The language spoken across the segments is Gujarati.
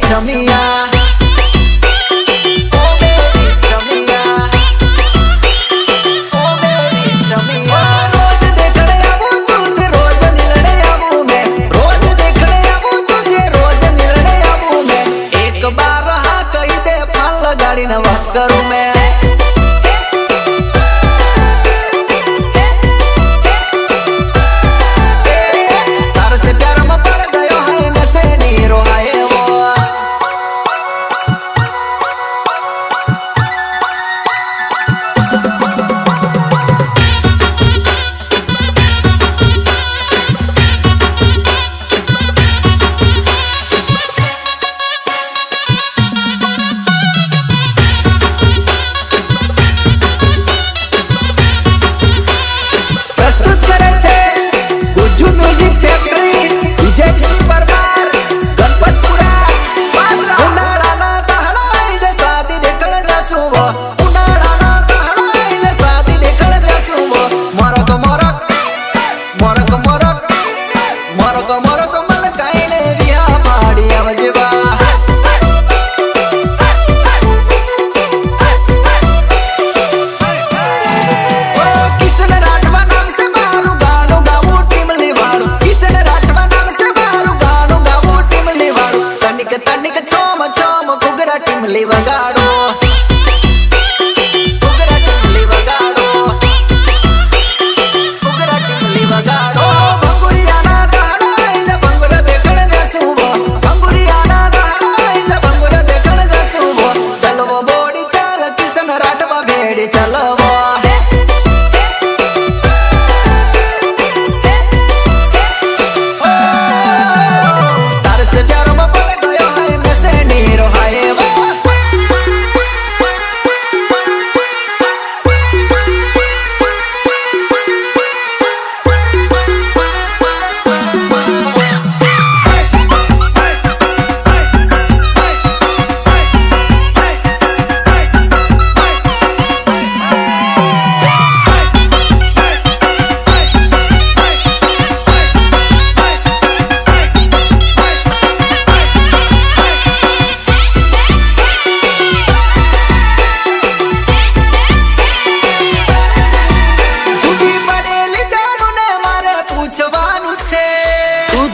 છમિયા વાત करूं मैं तार से प्यार में पड़ गयो है नशे नीरो है वो टिमली वगाड़ो टिमली वगाड़ो टिमली वगाड़ो भंगुरिया ना दहड़ाई जा भंगुर देखण जसूवो भंगुरिया ना दहड़ाई जा भंगुर देखण जसूवो चलवो बोड़ी चाल किशन राठवा भेड़ी चलवो तार से प्यार में पड़ गयो है नशे नीरो है वो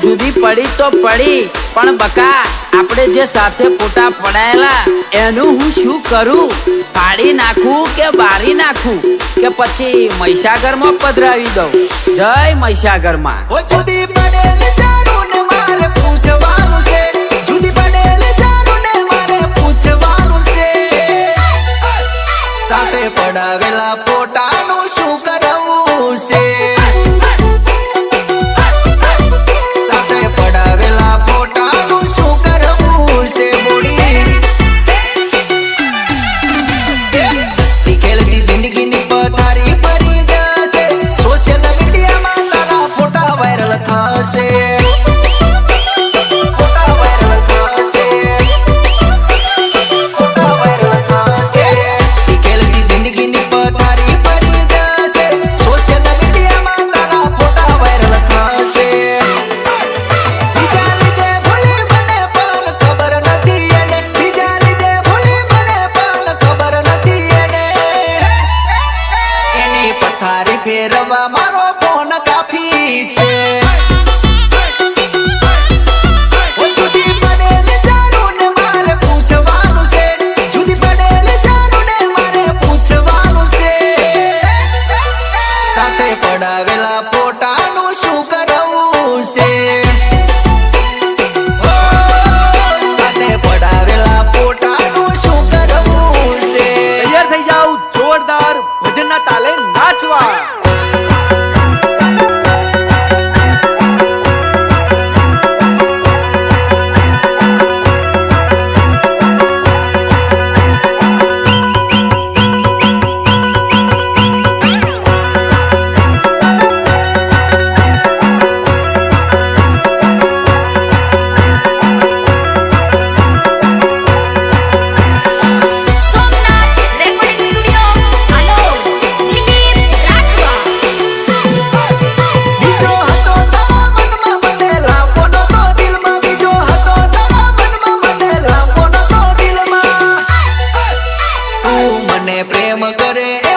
જુદી પડી તો પડી પણ બકા આપણે જે સાથે ફોટા પડાયેલા એનું હું શું કરું? પાડી નાખું કે બારી નાખું કે પછી મહીસાગરમાં પધરાવી દઉં? જય મહીસાગરમાં. ઓ જુદી પડેલી જાનું ને મારે પૂછવાનું છે જુદી પડેલી જાનું ને મારે પૂછવાનું છે સાથે પડાવેલા ફોટાનું શું કરવું છે પ્રેમ કરે